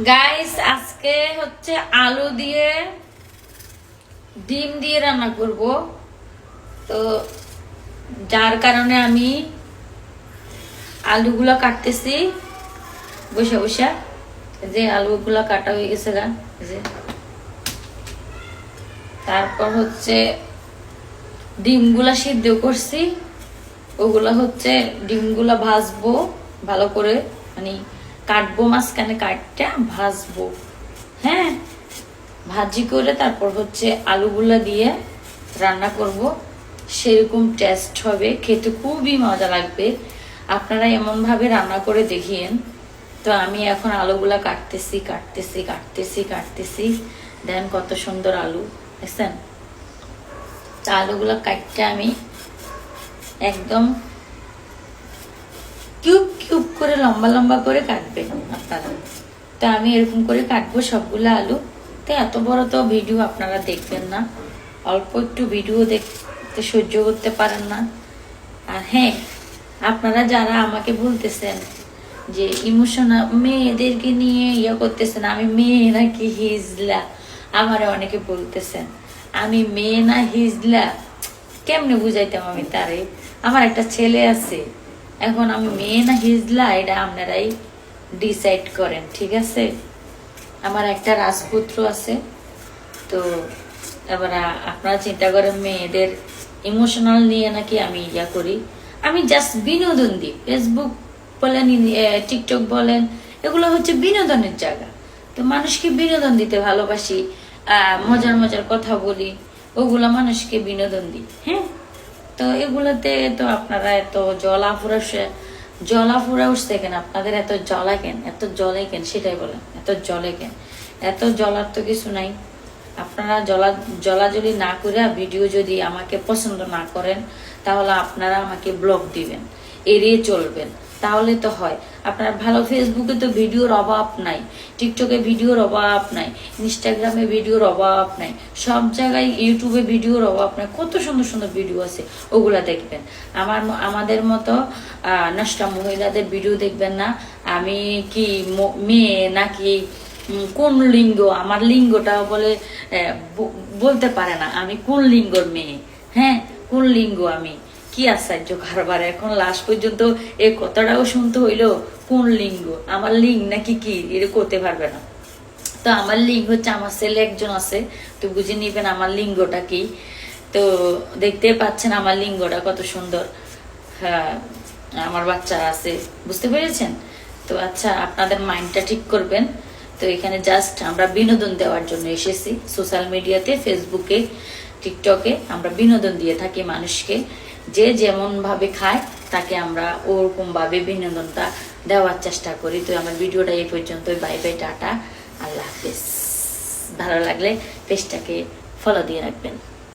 Guys আজকে হচ্ছে আলু দিয়ে ডিম দিয়ে রান্না করব। তো যার কারণে আমি আলুগুলো কাটতেছি বসে বসে। যে আলুগুলো কাটা হয়ে গেছে গা, যে তারপর হচ্ছে ডিমগুলা সিদ্ধ করছি, ওগুলা হচ্ছে ডিমগুলা ভাজবো ভালো করে, মানে কাটবো, মাঝখানে কাটটা ভাজবো। হ্যাঁ, ভাজি করে তারপর হচ্ছে আলুগুলা দিয়ে রান্না করব। সেরকম টেস্ট হবে, খেতে খুবই মজা লাগবে। আপনারা এমন ভাবে রান্না করে দেখিয়েন। তো আমি এখন আলুগুলা কাটতেছি কাটতেছি কাটতেছি কাটতেছি। দেন কত সুন্দর আলু দেখছেন। তা আলুগুলা কাটতে আমি একদম কিউব কিউব করে লম্বা লম্বা করে কাটবেন আপনারা। তো আমি এরকম করে কাটবো সবগুলো আলু। তো এত বড় তো ভিডিও আপনারা দেখবেন না, অল্প একটু ভিডিও দেখতে সহ্য করতে পারেন না। আর হ্যাঁ, আপনারা যারা আমাকে বলতেছেন যে ইমোশনাল মেয়েদেরকে নিয়ে ইয়ে করতেছেন, আমি মেয়ে নাকি হিজলা, আমারে অনেকে বলতেছেন আমি মেয়ে না হিজলা। কেমনে বুঝাইতাম আমি তারে? আমার একটা ছেলে আছে, এখন আমি মেয়ে না হিজলা এটা আপনারাই ডিসাইড করেন, ঠিক আছে? আমার একটা রাজপুত্র আছে। তো এবার আপনারা চিন্তা করেন মেয়েদের ইমোশনাল নিয়ে নাকি আমি ইয়া করি। আমি জাস্ট বিনোদন দিই। ফেসবুক বলেন, টিকটক বলেন, এগুলো হচ্ছে বিনোদনের জায়গা। তো মানুষকে বিনোদন দিতে ভালোবাসি, মজার মজার কথা বলি, ওগুলা মানুষকে বিনোদন দিই। হ্যাঁ, তো এগুলোতে তো আপনারা এত জলাফুরা উঠছে কেন? আপনাদের এত জ্বলা কেন, এত জলে কেন সেটাই বলেন। এত জলে কেন? এত জলার তো কিছু নাই। আপনারা জলাজলি না করে ভিডিও যদি আমাকে পছন্দ না করেন, তাহলে আপনারা আমাকে ব্লক দিবেন, এড়িয়ে চলবেন, তাহলে তো হয়। আপনারা ভালো, ফেসবুকে তো ভিডিওর অভাব নাই, টিকটকে ভিডিওর অভাব নাই, ইনস্টাগ্রামে ভিডিওর অভাব নাই, সব জায়গায় ইউটিউবে ভিডিওর অভাব নাই। কত সুন্দর সুন্দর ভিডিও আছে, ওগুলা দেখবেন। আমাদের মতো নষ্টা মহিলাদের ভিডিও দেখবেন না। আমি কি মেয়ে নাকি কোন লিঙ্গ, আমার লিঙ্গটা বলে বলতে পারে না আমি কোন লিঙ্গর মেয়ে। হ্যাঁ, কোন লিঙ্গ আমি, কি আশ্চর্য কারবার। এখন লাস্ট পর্যন্ত এই কথাটাও শুনতে হইলো, কোন লিঙ্গ, আমার লিঙ্গ নাকি কি, এটা করতে পারবে না। তো আমার লিঙ্গ হচ্ছে, আমার ছেলে একজন আছে, তো বুঝে নিবেন আমার লিঙ্গটা কি। তো দেখতে পাচ্ছেন আমার লিঙ্গটা কত সুন্দর। হ্যাঁ, আমার বাচ্চা আছে, বুঝতে পেরেছেন? তো আচ্ছা, আপনাদের মাইন্ডটা ঠিক করবেন। তো এখানে জাস্ট আমরা বিনোদন দেওয়ার জন্য এসেছি। সোশ্যাল মিডিয়াতে, ফেসবুকে, টিকটকে আমরা বিনোদন দিয়ে থাকি মানুষকে। যে যেমন ভাবে খায় তাকে আমরা ওরকম ভাবে বিনোদনটা দেওয়ার চেষ্টা করি। তো আমার ভিডিওটা এই পর্যন্ত। বাই বাই, টাটা, আল্লাহ হাফেজ। ভালো লাগলে পেজটাকে ফলো দিয়ে রাখবেন।